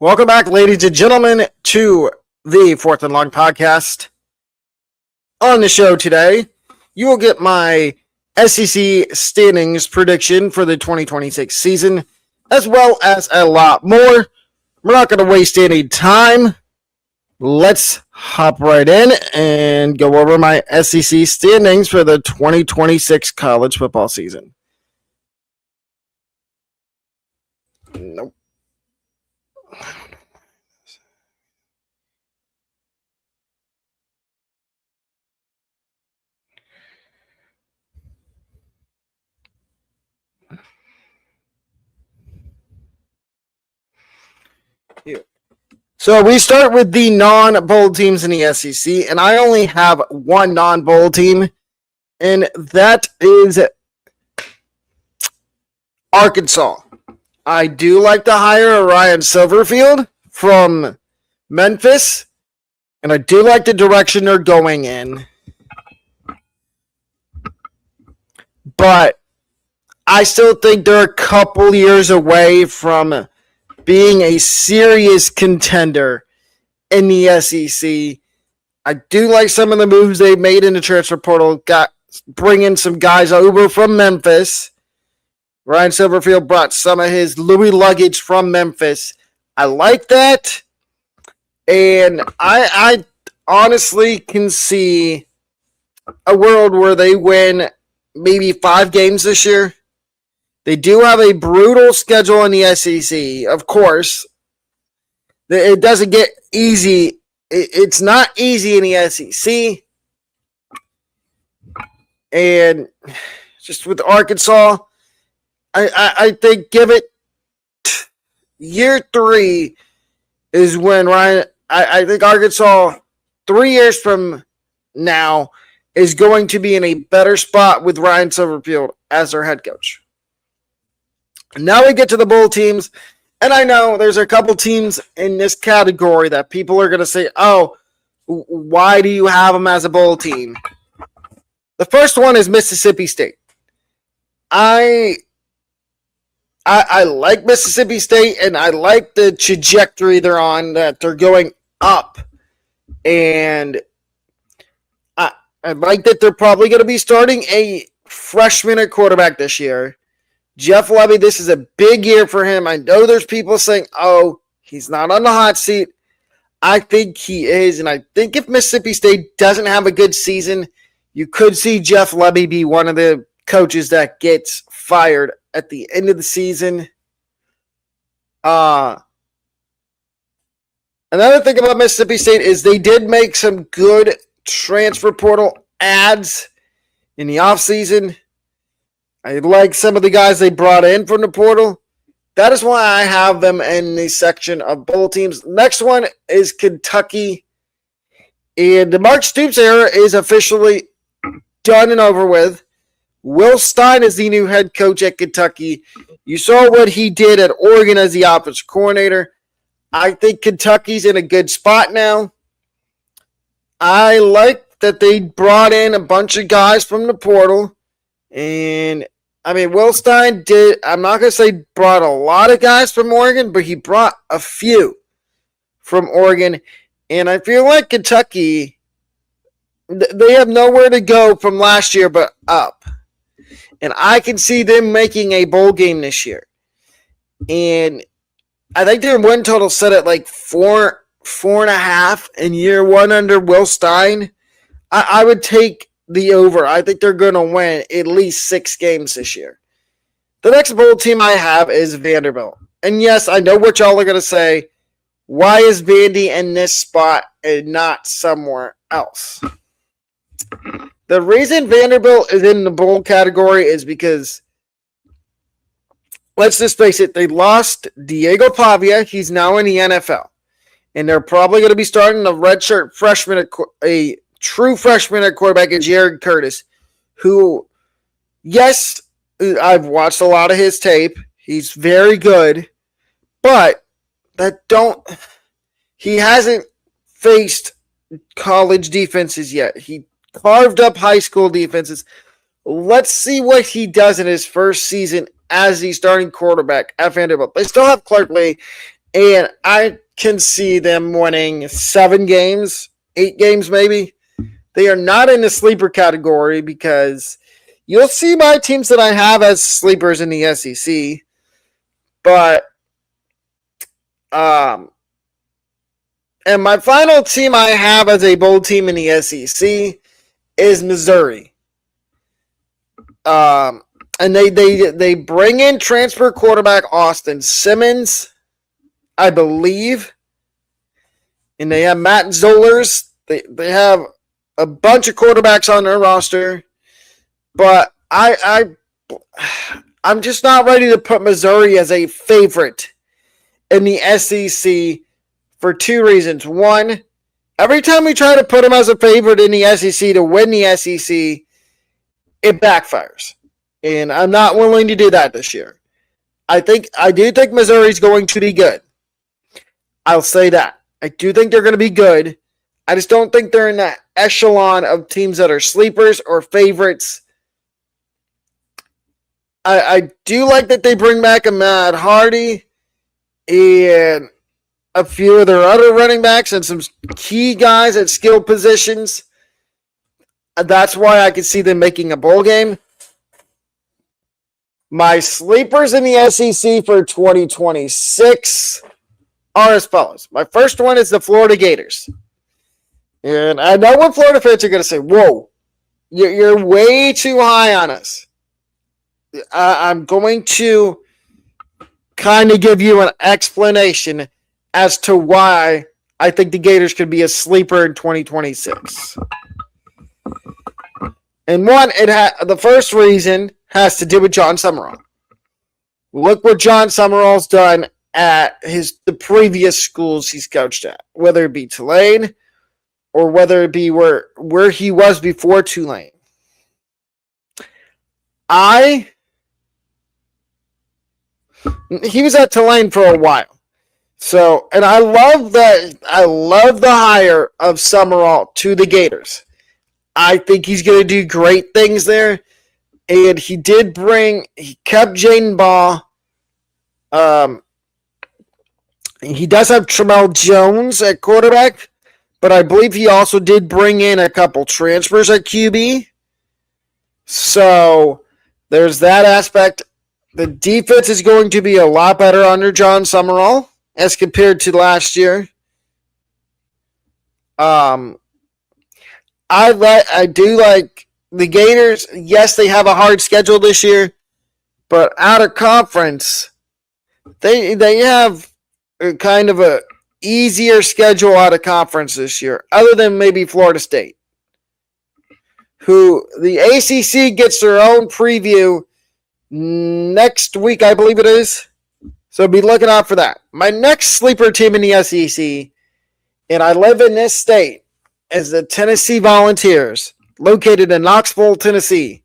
Welcome back, ladies and gentlemen, to the Fourth and Long podcast. On the show today, you will get my SEC standings prediction for the 2026 season, as well as a lot more. We're not going to waste any time. Let's hop right in and go over my SEC standings for the 2026 college football season. Nope. So we start with the non-bowl teams in the SEC, and I only have one non-bowl team, and that is Arkansas. I do like to hire Ryan Silverfield from Memphis, and I do like the direction they're going in. But I still think they're a couple years away from being a serious contender in the SEC. I do like some of the moves they've made in the transfer portal. Bringing some guys over from Memphis. Ryan Silverfield brought some of his Louis luggage from Memphis. I like that. And I honestly can see a world where they win maybe 5 games this year. They do have a brutal schedule in the SEC, of course. It doesn't get easy. It's not easy in the SEC. And just with Arkansas, I think give it year 3 is when Ryan, I think Arkansas 3 years from now is going to be in a better spot with Ryan Silverfield as their head coach. Now we get to the bowl teams, and I know there's a couple teams in this category that people are going to say, oh, why do you have them as a bowl team? The first one is Mississippi State. I like Mississippi State, and I like the trajectory they're on, that they're going up. And I like that they're probably going to be starting a freshman at quarterback this year. Jeff Lebby, this is a big year for him. I know there's people saying, oh, he's not on the hot seat. I think he is, and I think if Mississippi State doesn't have a good season, you could see Jeff Lebby be one of the coaches that gets fired at the end of the season. Another thing about Mississippi State is they did make some good transfer portal ads in the offseason. I like some of the guys they brought in from the portal. That is why I have them in the section of bowl teams. Next one is Kentucky. And the Mark Stoops era is officially done and over with. Will Stein is the new head coach at Kentucky. You saw what he did at Oregon as the offensive coordinator. I think Kentucky's in a good spot now. I like that they brought in a bunch of guys from the portal. And, I mean, Will Stein did, I'm not going to say brought a lot of guys from Oregon, but he brought a few from Oregon. And I feel like Kentucky, they have nowhere to go from last year but up. And I can see them making a bowl game this year. And I think their win total set at like 4.5 in year 1 under Will Stein. I would take the over. I think they're going to win at least 6 games this year. The next bowl team I have is Vanderbilt. And yes, I know what y'all are going to say. Why is Vandy in this spot and not somewhere else? The reason Vanderbilt is in the bowl category is because, let's just face it, they lost Diego Pavia. He's now in the NFL. And they're probably going to be starting a redshirt freshman, a true freshman at quarterback, in Jared Curtis, who, yes, I've watched a lot of his tape. He's very good, but he hasn't faced college defenses yet. He carved up high school defenses. Let's see what he does in his first season as the starting quarterback at Vanderbilt. They still have Clark Lee, And I can see them winning 7 games, 8 games maybe. They are not in the sleeper category because you'll see my teams that I have as sleepers in the SEC. But, and my final team I have as a bowl team in the SEC is Missouri. And they bring in transfer quarterback Austin Simmons, I believe. And they have Matt Zollers. They have a bunch of quarterbacks on their roster. But I'm just not ready to put Missouri as a favorite in the SEC for 2 reasons. One, every time we try to put them as a favorite in the SEC to win the SEC, it backfires. And I'm not willing to do that this year. I do think Missouri's going to be good. I'll say that. I do think they're going to be good. I just don't think they're in that echelon of teams that are sleepers or favorites. I do like that they bring back a Matt Hardy and a few of their other running backs and some key guys at skill positions. That's why I can see them making a bowl game. My sleepers in the SEC for 2026 are as follows. My first one is the Florida Gators. And I know what Florida fans are going to say, whoa, you're way too high on us. I'm going to kind of give you an explanation as to why I think the Gators could be a sleeper in 2026. And one, the first reason has to do with John Summerall. Look what John Summerall's done at the previous schools he's coached at, whether it be Tulane or whether it be where he was before Tulane. He was at Tulane for a while. So, and I love the hire of Summerall to the Gators. I think he's going to do great things there. And he kept Jaden Ball. He does have Tramel Jones at quarterback, but I believe he also did bring in a couple transfers at QB. So there's that aspect. The defense is going to be a lot better under John Summerall as compared to last year. I do like the Gators. Yes, they have a hard schedule this year, but out of conference, they have kind of a easier schedule out of conference this year, other than maybe Florida State, who the ACC gets their own preview next week, I believe it is. So be looking out for that. My next sleeper team in the SEC, and I live in this state, is the Tennessee Volunteers, located in Knoxville, Tennessee.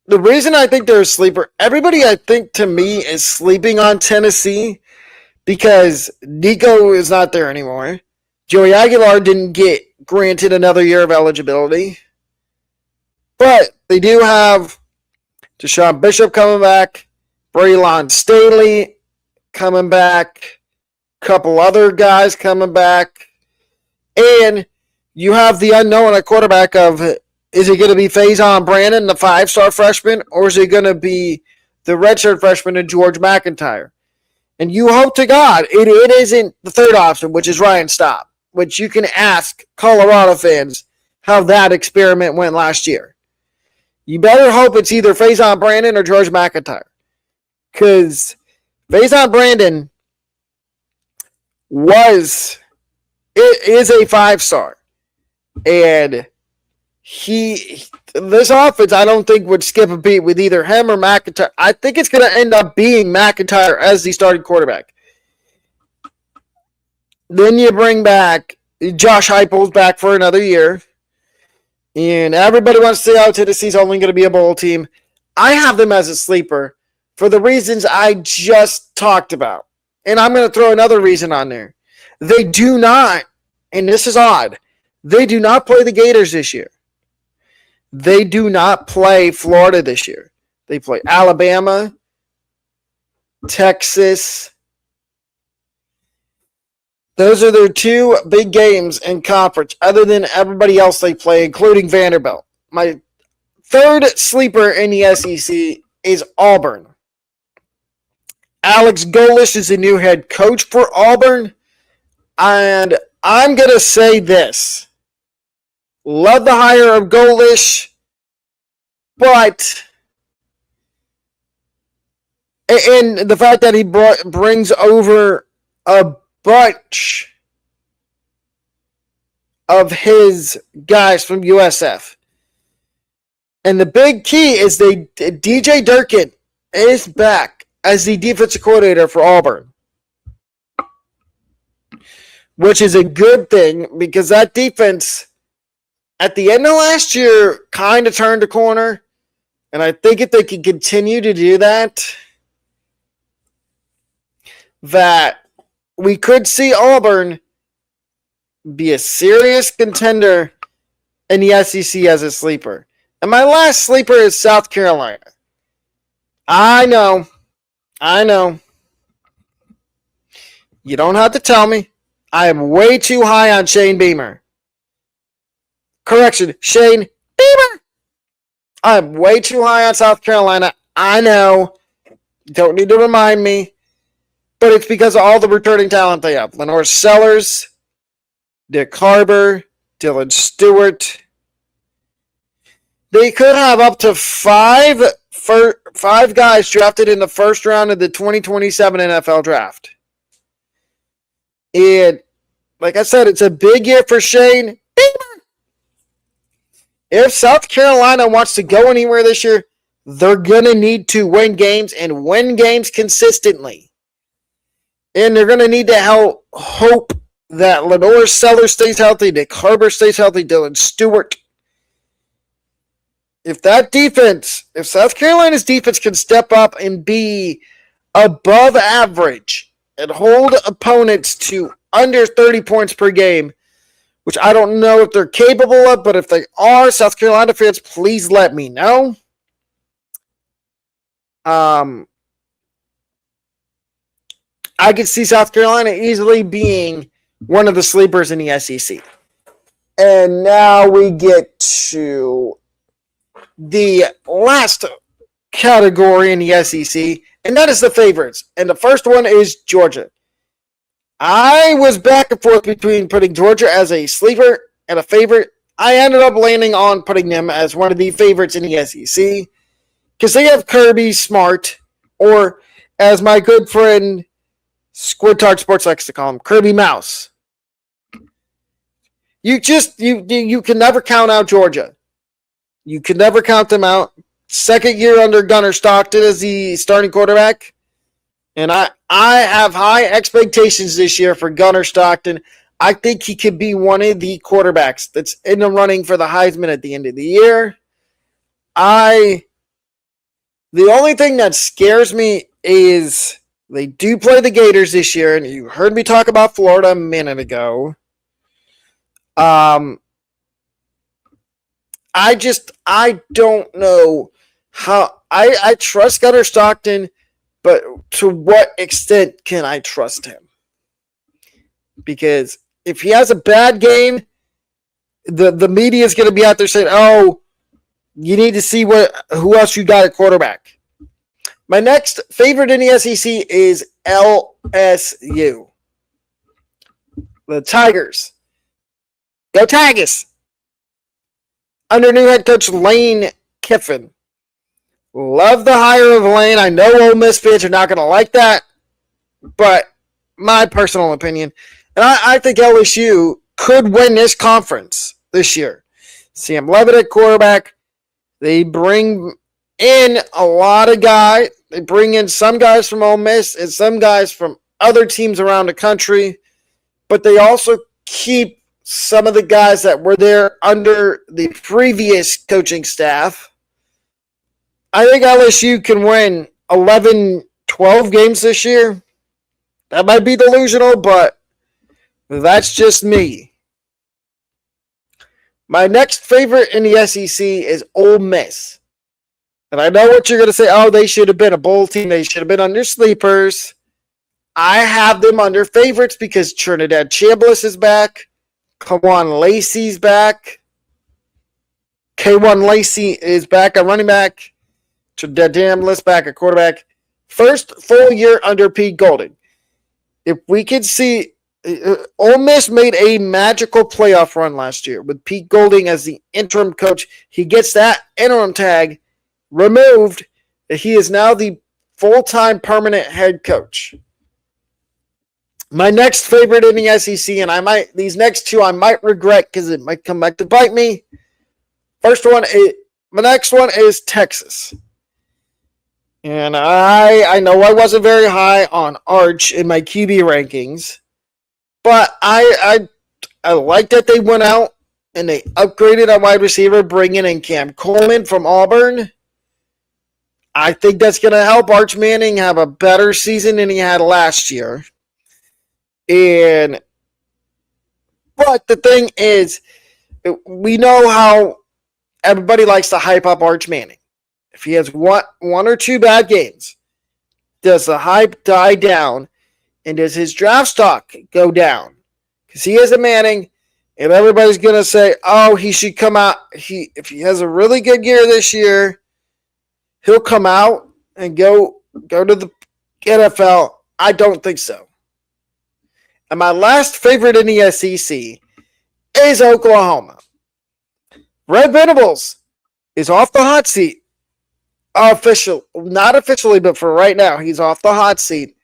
The reason I think they're a sleeper, everybody I think to me is sleeping on Tennessee because Nico is not there anymore. Joey Aguilar didn't get granted another year of eligibility. But they do have Deshaun Bishop coming back, Braylon Staley coming back, a couple other guys coming back, and you have the unknown at quarterback of, is it going to be Faison Brandon, the 5-star freshman, or is it going to be the redshirt freshman and George McIntyre? And you hope to God it isn't the third option, which is Ryan Staub, which you can ask Colorado fans how that experiment went last year. You better hope it's either Faison Brandon or George McIntyre. Because Faison Brandon is a 5-star. And this offense, I don't think would skip a beat with either him or McIntyre. I think it's going to end up being McIntyre as the starting quarterback. Then you bring back Josh Heupel's back for another year. And everybody wants to say, oh, Tennessee's only going to be a bowl team. I have them as a sleeper for the reasons I just talked about. And I'm going to throw another reason on there. They do not, and this is odd, they do not play the Gators this year. They do not play Florida this year. They play Alabama, Texas. Those are their two big games in conference, other than everybody else they play, including Vanderbilt. My third sleeper in the SEC is Auburn. Alex Golesh is the new head coach for Auburn. And I'm going to say this. Love the hire of Golesh, but and the fact that he brings over a bunch of his guys from USF. And the big key is DJ Durkin is back as the defensive coordinator for Auburn, which is a good thing because that defense at the end of last year kind of turned a corner. And I think if they can continue to do that, that we could see Auburn be a serious contender in the SEC as a sleeper. And my last sleeper is South Carolina. I know. You don't have to tell me. I am way too high on Shane Beamer. Correction, Shane Beamer. I am way too high on South Carolina. I know. Don't need to remind me. But it's because of all the returning talent they have. Lenore Sellers, Nick Harbor, Dylan Stewart. They could have up to five guys drafted in the first round of the 2027 NFL draft. And like I said, it's a big year for Shane Beamer. If South Carolina wants to go anywhere this year, they're going to need to win games and win games consistently. And they're going to need to hope that Lenore Sellers stays healthy, Nick Harbor stays healthy, Dylan Stewart. If South Carolina's defense can step up and be above average and hold opponents to under 30 points per game, which I don't know if they're capable of, but if they are, South Carolina fans, please let me know. I could see South Carolina easily being one of the sleepers in the SEC. And now we get to the last category in the SEC, and that is the favorites. And the first one is Georgia. I was back and forth between putting Georgia as a sleeper and a favorite. I ended up landing on putting them as one of the favorites in the SEC because they have Kirby Smart, or as my good friend Squid Talk Sports likes to call him, Kirby Mouse. You can never count out Georgia. You can never count them out. Second year under Gunnar Stockton as the starting quarterback. And I have high expectations this year for Gunnar Stockton. I think he could be one of the quarterbacks that's in the running for the Heisman at the end of the year. The only thing that scares me is they do play the Gators this year, and you heard me talk about Florida a minute ago. I don't know how I trust Gunnar Stockton, but to what extent can I trust him? Because if he has a bad game, the media is going to be out there saying, "Oh, you need to see who else you got at quarterback." My next favorite in the SEC is LSU. The Tigers. Go Tigers! Under new head coach Lane Kiffin. Love the hire of Lane. I know Ole Miss fans are not going to like that, but my personal opinion. And I think LSU could win this conference this year. Sam Levitt at quarterback. They bring in a lot of guys. They bring in some guys from Ole Miss and some guys from other teams around the country, but they also keep some of the guys that were there under the previous coaching staff. I think LSU can win 11, 12 games this year. That might be delusional, but that's just me. My next favorite in the SEC is Ole Miss. And I know what you're going to say. Oh, they should have been a bowl team. They should have been under sleepers. I have them under favorites because Trinidad Chambliss is back. Kawan Lacey's back. K1 Lacey is back at running back. Trinidad Chambliss back at quarterback. First full year under Pete Golding. If we could see, Ole Miss made a magical playoff run last year with Pete Golding as the interim coach. He gets that interim tag removed. He is now the full-time permanent head coach. My next favorite in the SEC, and these next two I might regret because it might come back to bite me. My next one is Texas. And I know I wasn't very high on Arch in my QB rankings, but I like that they went out and they upgraded a wide receiver, bringing in Cam Coleman from Auburn. I think that's going to help Arch Manning have a better season than he had last year. But the thing is, we know how everybody likes to hype up Arch Manning. If he has one or two bad games, does the hype die down and does his draft stock go down? Because he is a Manning, and everybody's going to say, oh, he should come out. If he has a really good year this year, he'll come out and go to the NFL. I don't think so. And my last favorite in the SEC is Oklahoma. Red Venables is off the hot seat. Not officially, but for right now, he's off the hot seat.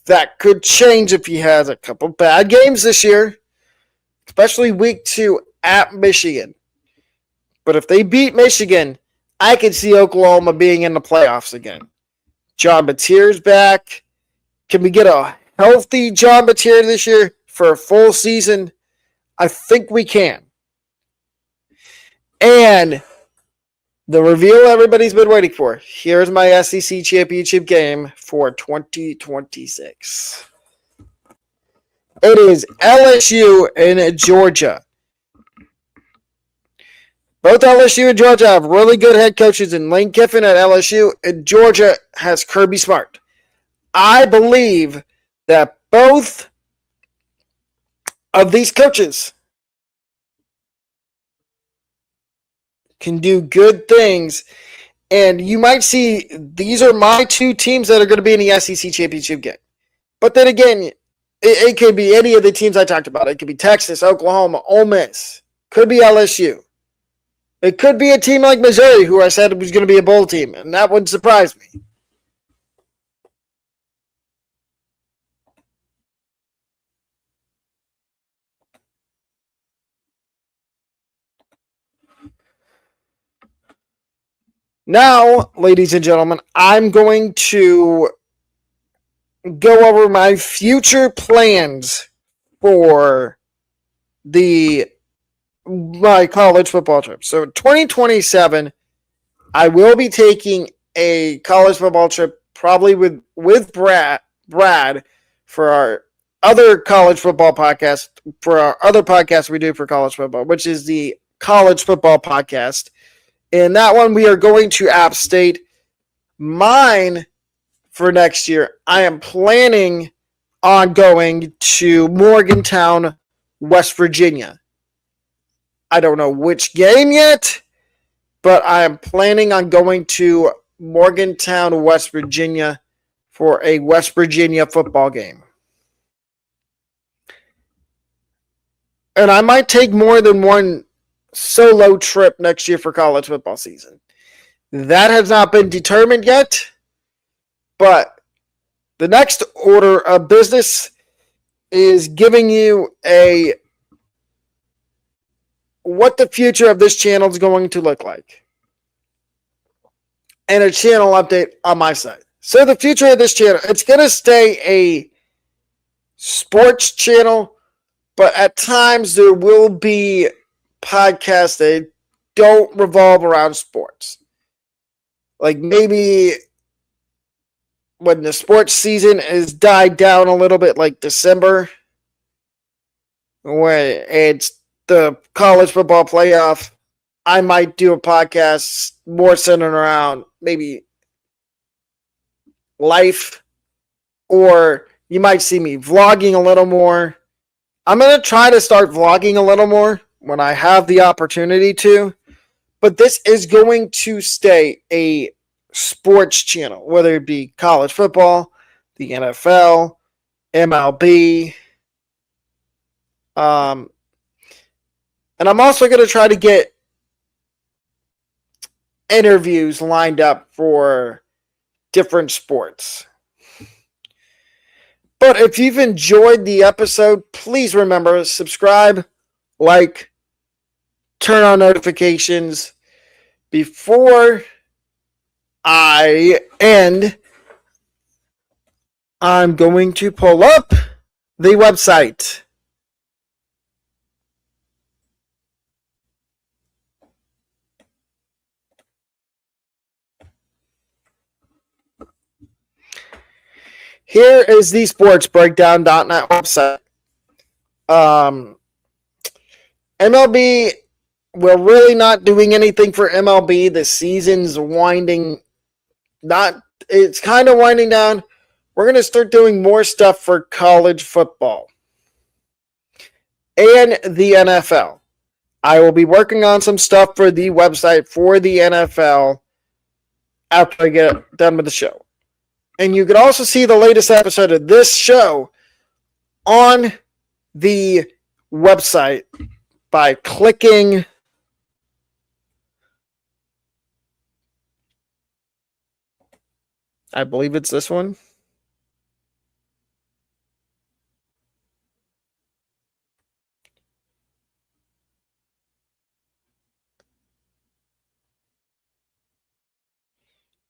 That could change if he has a couple bad games this year, especially week 2 at Michigan. But if they beat Michigan, I could see Oklahoma being in the playoffs again. John Mateer's back. Can we get a healthy John Mateer this year for a full season? I think we can. And the reveal everybody's been waiting for. Here's my SEC championship game for 2026. It is LSU and Georgia. Both LSU and Georgia have really good head coaches in Lane Kiffin at LSU, and Georgia has Kirby Smart. I believe that both of these coaches can do good things, and you might see these are my two teams that are going to be in the SEC championship game. But then again, it could be any of the teams I talked about. It could be Texas, Oklahoma, Ole Miss. Could be LSU. It could be a team like Missouri, who I said was going to be a bowl team, and that wouldn't surprise me. Now, ladies and gentlemen, I'm going to go over my future plans for my college football trip. So 2027, I will be taking a college football trip, probably with Brad for our other college football podcast, for our other podcast we do for college football, which is the College Football Podcast. In that one, we are going to App State. Mine for next year, I am planning on going to Morgantown, West Virginia. I don't know which game yet, but I am planning on going to Morgantown, West Virginia for a West Virginia football game. And I might take more than one solo trip next year for college football season. That has not been determined yet, but the next order of business is giving you what the future of this channel is going to look like, and a channel update on my side. So the future of this channel, it's going to stay a sports channel, but at times there will be podcasts that don't revolve around sports. Like maybe when the sports season is died down a little bit, like December, when it's the college football playoff, I might do a podcast more centered around maybe life, or you might see me vlogging a little more. I'm going to try to start vlogging a little more when I have the opportunity to, but this is going to stay a sports channel, whether it be college football, the NFL, MLB. And I'm also going to try to get interviews lined up for different sports. But if you've enjoyed the episode, please remember to subscribe, like, turn on notifications. Before I end, I'm going to pull up the website. Here is the sportsbreakdown.net website. MLB, we're really not doing anything for MLB. The season's it's kind of winding down. We're going to start doing more stuff for college football and the NFL. I will be working on some stuff for the website for the NFL after I get done with the show. And you can also see the latest episode of this show on the website by clicking I believe it's this one.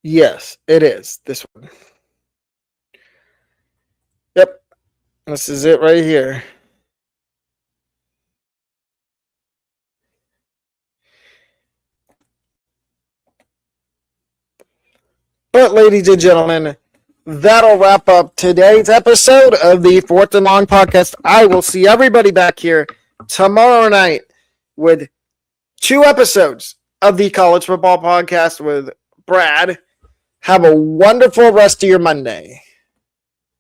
Yes, it is this one. Yep. This is it right here. But, ladies and gentlemen, that'll wrap up today's episode of the Fourth and Long podcast. I will see everybody back here tomorrow night with 2 episodes of the College Football Podcast with Brad. Have a wonderful rest of your Monday.